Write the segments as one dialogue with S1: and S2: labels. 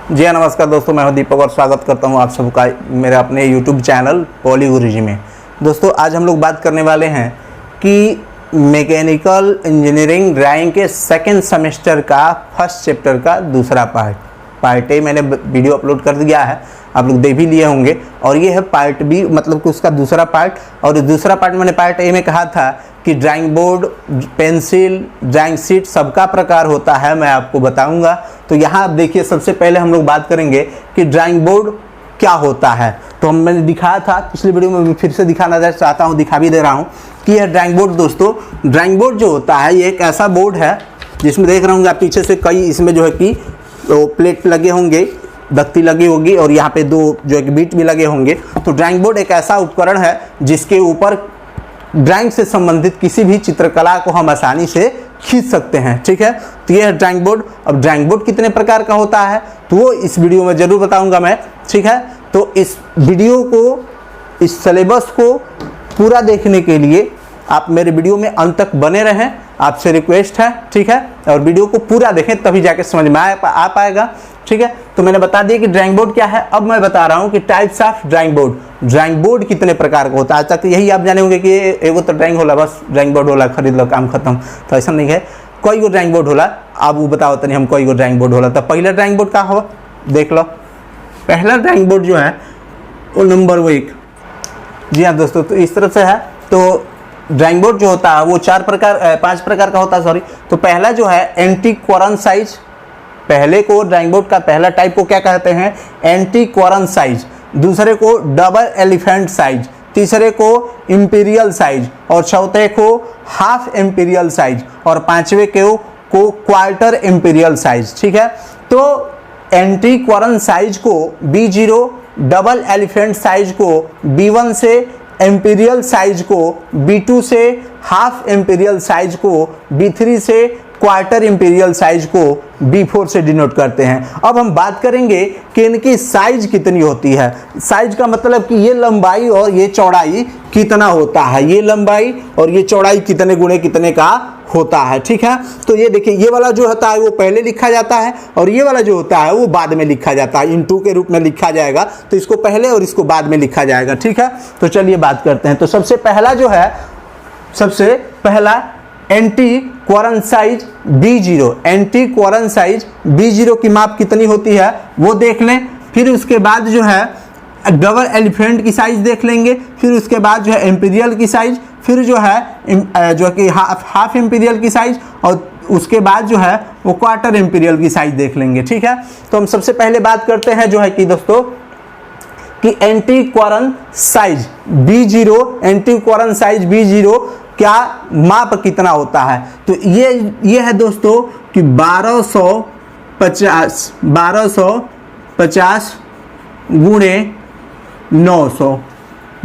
S1: जी हाँ, नमस्कार दोस्तों, मैं हूं दीपक और स्वागत करता हूं आप सबका मेरे अपने YouTube चैनल पॉली गुरुजी में। दोस्तों आज हम लोग बात करने वाले हैं कि मैकेनिकल इंजीनियरिंग ड्राइंग के सेकंड सेमेस्टर का फर्स्ट चैप्टर का दूसरा पार्ट ए मैंने वीडियो अपलोड कर दिया है, आप लोग देख भी लिए होंगे। और ये है पार्ट बी, मतलब कि उसका दूसरा पार्ट। और दूसरा पार्ट मैंने पार्ट ए में कहा था कि drawing board, pencil, drawing sheet सबका प्रकार होता है, मैं आपको बताऊंगा। तो यहाँ आप देखिए, सबसे पहले हम लोग बात करेंगे कि ड्राइंग बोर्ड क्या होता है। तो मैंने दिखाया था पिछली वीडियो में, फिर से दिखाना चाहता हूँ, दिखा भी दे रहा हूँ कि यह ड्राइंग बोर्ड। दोस्तों ड्राइंग बोर्ड जो होता है ये एक ऐसा बोर्ड है जिसमें देख रहे होंगे आप पीछे से कई इसमें जो है कि तो प्लेट लगे होंगे, दख्ती लगी होगी और यहाँ पे दो जो है कि बीट भी लगे होंगे। तो ड्राइंग बोर्ड एक ऐसा उपकरण है जिसके ऊपर ड्राइंग से संबंधित किसी भी चित्रकला को हम आसानी से खींच सकते हैं। ठीक है, तो ये है ड्राइंग बोर्ड। अब ड्राइंग बोर्ड कितने प्रकार का होता है तो वो इस वीडियो में ज़रूर बताऊंगा मैं। ठीक है, तो इस वीडियो को, इस सिलेबस को पूरा देखने के लिए आप मेरे वीडियो में अंत तक बने रहें, आपसे रिक्वेस्ट है। ठीक है, और वीडियो को पूरा देखें तभी जाके समझ में आ पाएगा। ठीक है, तो मैंने बता दिया कि ड्राइंग बोर्ड क्या है। अब मैं बता रहा हूँ कि types of drawing board, drawing board कितने प्रकार का होता है। आज तक यही आप जाने होंगे कि एगो तो ड्राइंग होला, बस ड्राइंग बोर्ड होला, खरीद लो, काम खत्म। तो ऐसा नहीं है, कोई गो ड्राइंग बोर्ड होला। आप वो बताओ तो नहीं हम कोई गो ड्राइंग बोर्ड होला। तो पहला ड्राइंग बोर्ड का हो देख लो। पहला ड्राइंग बोर्ड जो है वो नंबर 1। जी हाँ दोस्तों, तो इस तरह से है। तो ड्राइंग बोर्ड जो होता है वो 5 प्रकार का होता है, सॉरी। तो पहला जो है एंटी क्वारन साइज, पहले को ड्राइंग बोर्ड का पहला टाइप को क्या कहते हैं, एंटी क्वारन साइज। दूसरे को डबल एलिफेंट साइज, तीसरे को इंपीरियल साइज, और चौथे को हाफ इंपीरियल साइज, और पांचवे को क्वार्टर इंपीरियल साइज। ठीक है, तो एंटी क्वारन साइज को B0, डबल एलिफेंट साइज को B1 से, इंपीरियल साइज को B2 से, हाफ इंपीरियल साइज को B3 से, क्वार्टर इंपीरियल साइज को B4 से डिनोट करते हैं। अब हम बात करेंगे कि इनकी साइज कितनी होती है। साइज का मतलब कि ये लंबाई और ये चौड़ाई कितना होता है, ये लंबाई और ये चौड़ाई कितने गुणे कितने का होता है। ठीक है, तो ये देखिए, ये वाला जो होता है वो पहले लिखा जाता है और ये वाला जो होता है वो बाद में लिखा जाता है, इनटू के रूप में लिखा जाएगा। तो इसको पहले और इसको बाद में लिखा जाएगा। ठीक है, तो चलिए बात करते हैं। तो सबसे पहला जो है, सबसे पहला antiquarian size B0, antiquarian size B0 की माप कितनी होती है वो देख लें। फिर उसके बाद जो है डबल एलिफेंट की साइज देख लेंगे। फिर उसके बाद जो है इंपीरियल की साइज, फिर जो है जो कि हाफ इंपीरियल की साइज, और उसके बाद जो है वो क्वार्टर इंपीरियल की साइज देख लेंगे। ठीक है, तो हम सबसे पहले बात करते हैं जो है कि दोस्तों कि antiquarian size B0, antiquarian size B0 क्या माप कितना होता है। तो ये है दोस्तों कि 1250 गुणे 900,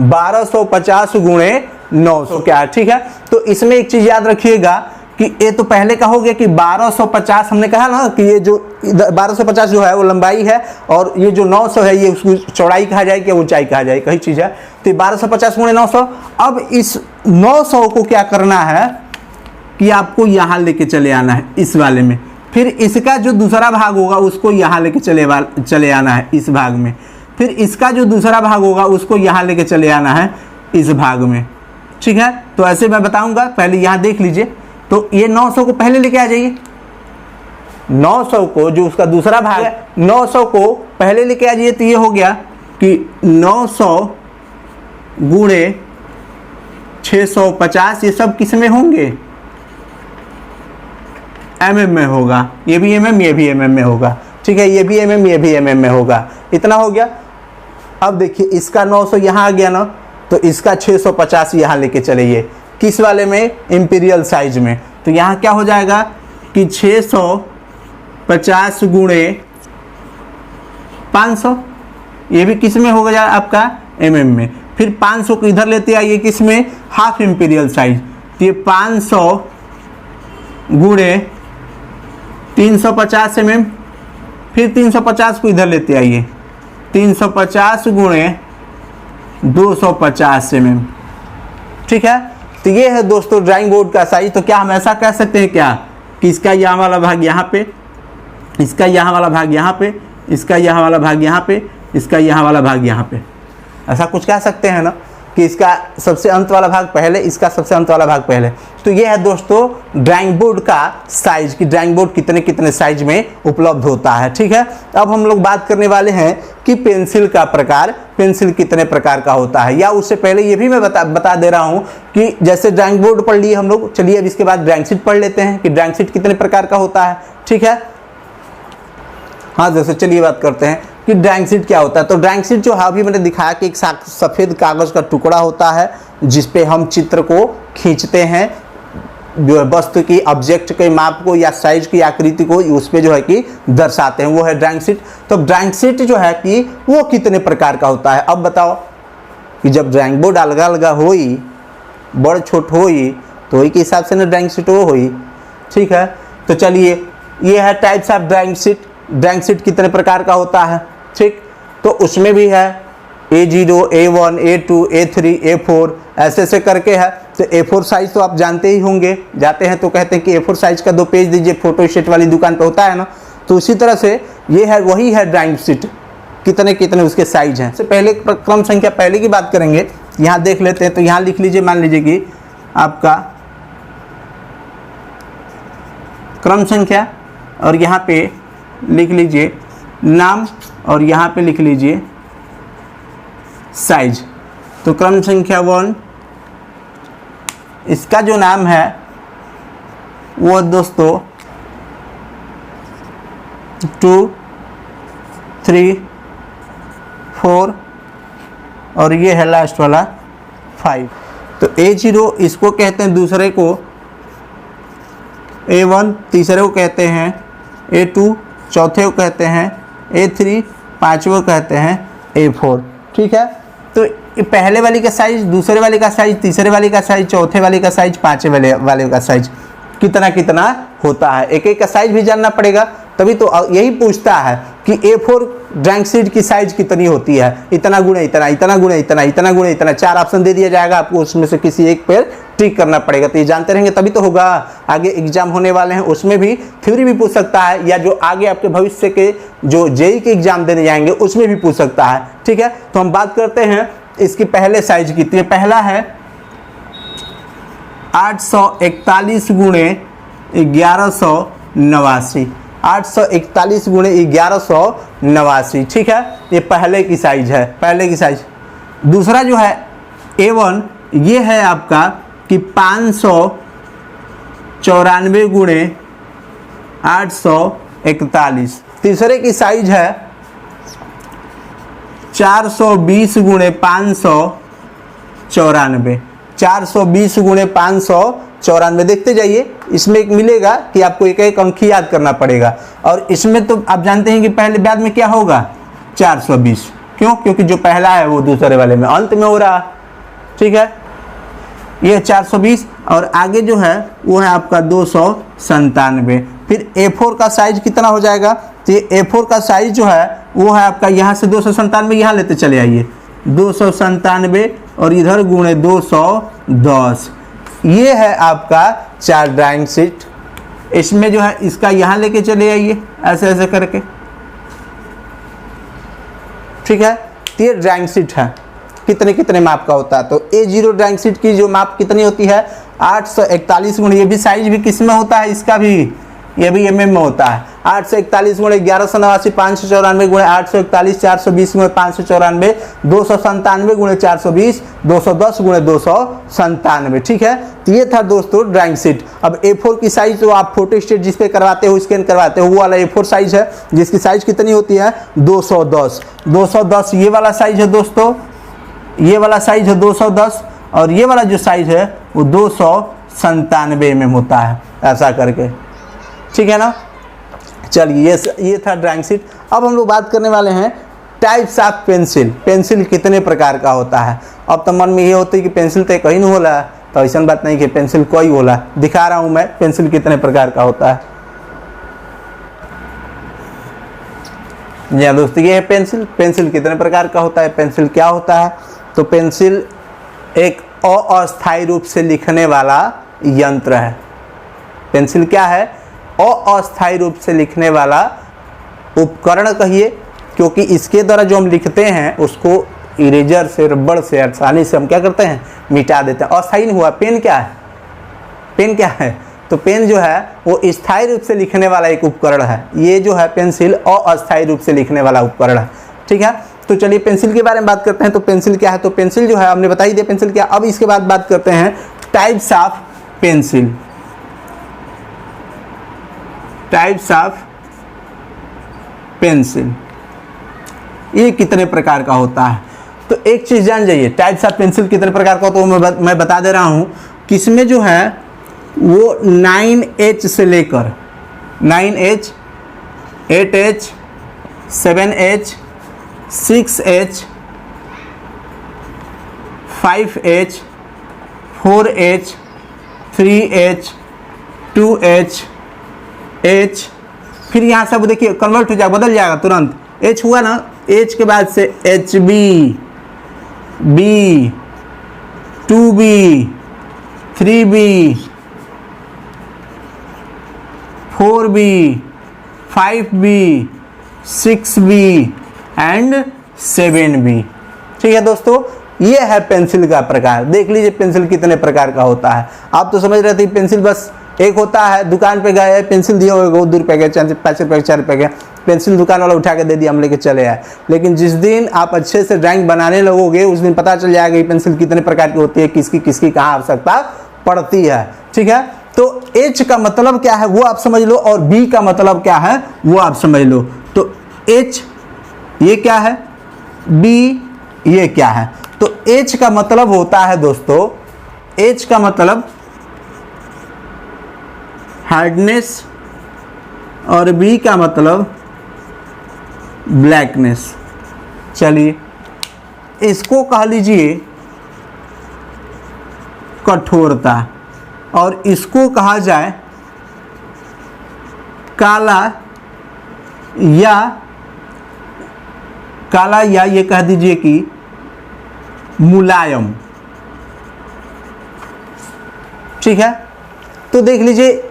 S1: 1250 गुणे 900 क्या है। ठीक है, तो इसमें एक चीज याद रखिएगा कि ये तो पहले का हो गया कि 1250, हमने कहा ना कि ये जो 1250 जो है वो लंबाई है और ये जो 900 है ये उसकी चौड़ाई कहा जाएगी या ऊंचाई कहा जाएगी, कई चीज़ है। तो 1250 गुणे 900। अब इस 900 को क्या करना है कि आपको यहाँ लेके चले आना है इस वाले में। फिर इसका जो दूसरा भाग होगा उसको यहाँ लेके चले आना है इस भाग में। फिर इसका जो दूसरा भाग होगा उसको यहाँ लेके चले आना है इस भाग में। ठीक है, तो ऐसे मैं बताऊंगा, पहले यहाँ देख लीजिए। तो ये 900 को पहले लेके आ जाइए, 900 को जो उसका दूसरा भाग है 900 को पहले लेके आ जाइए। तो ये हो गया कि 900 गुणे 650, ये सब किस में होंगे, mm में होगा। ये भी mm, ये भी mm में होगा। ठीक है, ये भी mm, ये भी mm में होगा। इतना हो गया। अब देखिए इसका 900 यहाँ आ गया ना, तो इसका 650 यहाँ लेके चलिए किस वाले में, इंपीरियल साइज में। तो यहाँ क्या हो जाएगा कि 650 गुणे 500, ये भी किस में हो गया आपका, mm में। फिर 500 को इधर लेते आइए किस में, हाफ इंपीरियल साइज। तो ये 500 गुणे 350 mm। फिर 350 को इधर लेते आइए, 350 गुणे 250 mm। ठीक है, तो ये है दोस्तों ड्राइंग बोर्ड का साइज। तो क्या हम ऐसा कह सकते हैं क्या कि इसका यहाँ वाला भाग यहाँ पे, इसका यहाँ वाला भाग यहाँ पे, इसका यहाँ वाला भाग यहाँ पे, इसका यहाँ वाला भाग यहाँ पे, ऐसा कुछ कह सकते हैं ना कि इसका सबसे अंत वाला भाग पहले, इसका सबसे अंत वाला भाग पहले। तो ये है दोस्तों ड्राइंग बोर्ड का साइज, कि ड्राइंग बोर्ड कितने कितने साइज में उपलब्ध होता है। ठीक है, अब हम लोग बात करने वाले हैं कि पेंसिल का प्रकार, पेंसिल कितने प्रकार का होता है। या उससे पहले ये भी मैं बता दे रहा हूँ कि जैसे ड्राइंग बोर्ड पढ़ लिए हम लोग, चलिए अब इसके बाद ड्राइंग शीट पढ़ लेते हैं कि ड्राइंग शीट कितने प्रकार का होता है। ठीक है, हाँ जैसे चलिए बात करते हैं कि ड्राइंग शीट क्या होता है। तो ड्राइंग शीट जो है अभी मैंने दिखाया कि एक सफ़ेद कागज़ का टुकड़ा होता है जिस पे हम चित्र को खींचते हैं, जो है वस्तु की, ऑब्जेक्ट के माप को या साइज की आकृति को उस पर जो है कि दर्शाते हैं, वो है ड्राइंग शीट। तो ड्राइंग शीट जो है कि वो कितने प्रकार का होता है। अब बताओ कि जब ड्राइंग बोर्ड अलग अलग होई, बड़ छोट होई, तो वही के हिसाब से ना ड्राइंग शीट वो होई। ठीक है, तो चलिए ये है types of drawing sheet. Drawing sheet कितने प्रकार का होता है। ठीक, तो उसमें भी है A0, A1, A2, A3, A4 ऐसे करके है। तो A4 साइज तो आप जानते ही होंगे, जाते हैं तो कहते हैं कि A4 साइज का 2 पेज दीजिए, फोटो स्टेट वाली दुकान पे होता है ना। तो उसी तरह से ये है, वही है ड्राइंग शीट, कितने कितने उसके साइज हैं। से पहले क्रम संख्या पहले की बात करेंगे, यहाँ देख लेते हैं। तो यहाँ लिख लीजिए, मान लीजिए कि आपका क्रम संख्या, और यहाँ पे लिख लीजिए नाम, और यहाँ पे लिख लीजिए साइज। तो क्रम संख्या 1, इसका जो नाम है वो दोस्तों 2, 3, 4 और ये है लास्ट वाला 5। तो A0 इसको कहते हैं दूसरे को, A1 तीसरे को कहते हैं, A2 चौथे को कहते हैं, A3 पाँचवें को कहते हैं, A4। ठीक है, तो पहले वाली का साइज, दूसरे वाले का साइज, तीसरे वाले का साइज, चौथे वाले का साइज, पाँचवें वाले का साइज कितना कितना होता है। एक एक का साइज भी जानना पड़ेगा, तभी तो यही पूछता है कि A4 ड्राइंग शीट की साइज कितनी होती है। इतना गुणे इतना, इतना गुणे इतना, इतना गुणे इतना, 4 ऑप्शन दे दिया जाएगा आपको, उसमें से किसी एक पर टिक करना पड़ेगा। तो ये जानते रहेंगे तभी तो होगा। आगे एग्जाम होने वाले हैं, उसमें भी थ्योरी भी पूछ सकता है, या जो आगे आपके भविष्य के जो जेईई के एग्जाम देने जाएंगे उसमें भी पूछ सकता है। ठीक है, तो हम बात करते हैं इसकी पहले साइज कितनी है। पहला है 841 गुणे 1189, 841 गुणे 1189। ठीक है, ये पहले की साइज है, पहले की साइज। दूसरा जो है A1, ये है आपका कि 594 गुणे 841। तीसरे की साइज है 420 गुणे 594, 420 गुणे 594। देखते जाइए, इसमें एक मिलेगा कि आपको एक एक अंक याद करना पड़ेगा, और इसमें तो आप जानते हैं कि पहले बाद में क्या होगा 420। क्यों? क्योंकि जो पहला है वो दूसरे वाले में अंत में हो रहा। ठीक है, ये 420, और आगे जो है वो है आपका 297। फिर A4 का साइज कितना हो जाएगा। तो ये A4 का साइज जो है वो है आपका, यहाँ से 297 यहाँ लेते चले आइए, 297 और इधर गुणे 210। ये है आपका 4 ड्राइंग शीट। इसमें जो है इसका यहाँ लेके चले आइए ऐसे ऐसे करके। ठीक है, तो ये ड्राइंग शीट है, कितने कितने माप का होता है। तो A0 ड्राइंग शीट की जो माप कितनी होती है 841 गुणे, ये भी साइज भी किस में होता है, इसका भी ये भी mm में होता है। 841 गुणे 1189, 594 गुणे 841, 420 गुणे 594, 297 गुणे 420, 210 गुणे 297। ठीक है, तो ये था दोस्तों ड्राइंग शीट। अब A4 की साइज जो आप फोटो स्टेट जिस पे करवाते हो, स्कैन करवाते हो, वो वाला A4 साइज है, जिसकी साइज कितनी होती है 210। 210 ये वाला साइज है दोस्तों, ये वाला साइज है 210, और ये वाला जो साइज है वो 297 में होता है, ऐसा करके। ठीक है ना। चलिए ये था ड्राइंग शीट। अब हम लोग बात करने वाले हैं टाइप्स ऑफ पेंसिल। पेंसिल कितने प्रकार का होता है। अब तो मन में ये होता है कि पेंसिल तो कहीं नहीं होला, तो ऐसा बात नहीं कि पेंसिल कोई होला। दिखा रहा हूँ मैं पेंसिल कितने प्रकार का होता है। जी दोस्तों, ये है पेंसिल। पेंसिल कितने प्रकार का होता है, पेंसिल क्या होता है। तो पेंसिल एक अस्थायी रूप से लिखने वाला यंत्र है। पेंसिल क्या है, अस्थायी रूप से लिखने वाला उपकरण कहिए, क्योंकि इसके द्वारा जो हम लिखते हैं उसको इरेजर से, रबड़ से आसानी से हम क्या करते हैं, मिटा देते हैं। अस्थायी नहीं हुआ। पेन क्या है? पेन क्या है? तो पेन जो है वो स्थायी रूप से लिखने वाला एक उपकरण है। ये जो है पेंसिल अस्थायी रूप से लिखने वाला उपकरण है। ठीक है, तो चलिए पेंसिल के बारे में बात करते हैं। तो पेंसिल क्या है? तो पेंसिल जो है हमने बता ही दिया पेंसिल क्या। अब इसके बाद बात करते हैं types of pencil. Types of pencil, ये कितने प्रकार का होता है? तो एक चीज जान जाइए, टाइप्स ऑफ पेंसिल कितने प्रकार का होता है वो मैं बता दे रहा हूं कि इसमें जो है वो 9H से लेकर 9H, 8H, 7H, 6H, 5H, 4H, 3H, 2H, H, फिर यहाँ सब देखिए कन्वर्ट हो जाएगा, बदल जाएगा तुरंत। H हुआ ना, H के बाद से HB, B, 2B, 3B, 4B, 5B, 6B and 7B। ठीक है दोस्तों, ये है पेंसिल का प्रकार। देख लीजिए पेंसिल कितने प्रकार का होता है। आप तो समझ रहे थे पेंसिल बस एक होता है, दुकान पे गए पेंसिल दिया होगा, 2 रुपये का, 5 रुपये का, 4 रुपये का, पेंसिल दुकान वाला उठा के दे दिया, हम लेके चले आए। लेकिन जिस दिन आप अच्छे से ड्राइंग बनाने लगोगे उस दिन पता चल जाएगा कि पेंसिल कितने प्रकार की होती है, किसकी किसकी कहाँ आवश्यकता पड़ती है। ठीक है, तो H का मतलब क्या है वो आप समझ लो, और B का मतलब क्या है वो आप समझ लो। तो H ये क्या है, B ये क्या है? तो H का मतलब होता है दोस्तों, H का मतलब हार्डनेस और B का मतलब ब्लैकनेस। चलिए इसको कह लीजिए कठोरता, और इसको कहा जाए काला, या ये कह दीजिए कि मुलायम। ठीक है, तो देख लीजिए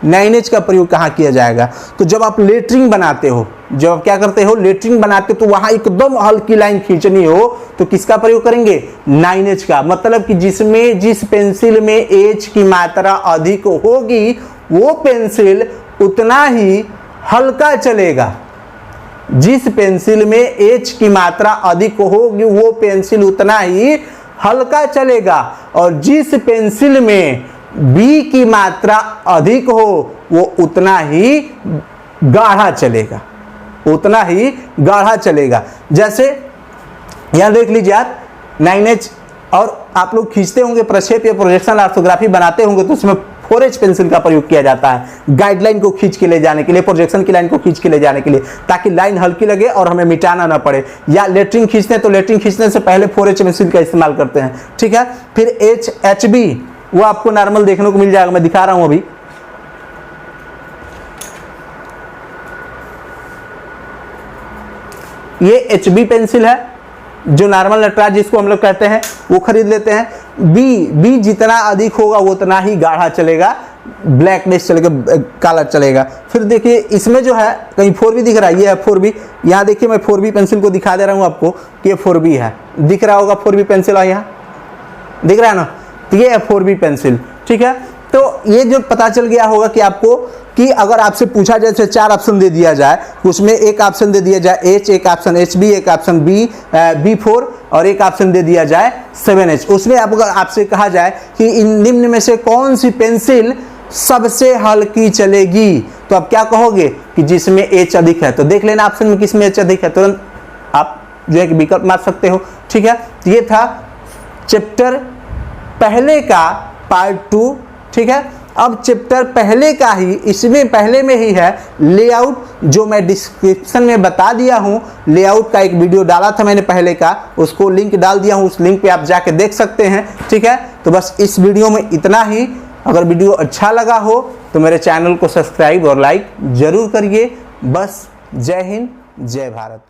S1: 9H का प्रयोग कहाँ किया जाएगा? तो जब आप लेटरिंग बनाते हो, जब आप क्या करते हो, लेटरिंग बनाते हो, तो वहां एकदम हल्की लाइन खींचनी हो तो किसका प्रयोग करेंगे? 9H का। मतलब कि जिस पेंसिल में H की मात्रा अधिक होगी वो पेंसिल उतना ही हल्का चलेगा। जिस पेंसिल में H की मात्रा अधिक होगी वो पेंसिल उतना ही हल्का चलेगा, और जिस पेंसिल में B की मात्रा अधिक हो वो उतना ही गाढ़ा चलेगा, उतना ही गाढ़ा चलेगा। जैसे यहां देख लीजिए आप 9H, और आप लोग खींचते होंगे प्रक्षेप या प्रोजेक्शन ऑर्थोग्राफी बनाते होंगे तो उसमें 4H पेंसिल का प्रयोग किया जाता है गाइडलाइन को खींच के ले जाने के लिए, प्रोजेक्शन की लाइन को खींच के ले जाने के लिए, ताकि लाइन हल्की लगे और हमें मिटाना ना पड़े। या लेटरिंग खींचते हैं तो लेटरिंग खींचने से पहले 4H पेंसिल का इस्तेमाल करते हैं। ठीक है, फिर HB वो आपको नॉर्मल देखने को मिल जाएगा, मैं दिखा रहा हूं अभी। ये HB पेंसिल है जो नॉर्मल नटराज जिसको हम लोग कहते हैं, वो खरीद लेते हैं। B जितना अधिक होगा वो उतना ही गाढ़ा चलेगा, ब्लैकनेस चलेगा, काला चलेगा। फिर देखिए इसमें जो है कहीं 4B दिख रहा है, ये है 4B। यहाँ देखिए मैं 4B पेंसिल को दिखा दे रहा हूँ आपको कि ये 4B है, दिख रहा होगा 4B पेंसिल, और यहाँ दिख रहा है ना, तो ये है 4B पेंसिल। ठीक है, तो ये जो पता चल गया होगा कि आपको कि अगर आपसे पूछा जाए, जैसे 4 ऑप्शन दे दिया जाए, उसमें एक ऑप्शन दे दिया जाए H, एक ऑप्शन HB, एक ऑप्शन B4 और एक ऑप्शन दे दिया जाए 7H। उसमें अगर आपसे कहा जाए कि इन निम्न में से कौन सी पेंसिल सबसे हल्की चलेगी, तो आप क्या कहोगे कि जिसमें H अधिक है। तो देख लेना ऑप्शन में किसमें H अधिक है, तुरंत आप जो है विकल्प मार सकते हो। ठीक है, ये था चैप्टर पहले का पार्ट 2। ठीक है, अब चैप्टर पहले का ही, इसमें पहले में ही है लेआउट, जो मैं डिस्क्रिप्शन में बता दिया हूं। लेआउट का एक वीडियो डाला था मैंने पहले का, उसको लिंक डाल दिया हूं, उस लिंक पे आप जाके देख सकते हैं। ठीक है, तो बस इस वीडियो में इतना ही। अगर वीडियो अच्छा लगा हो तो मेरे चैनल को सब्सक्राइब और लाइक जरूर करिए। बस जय हिंद, जय भारत।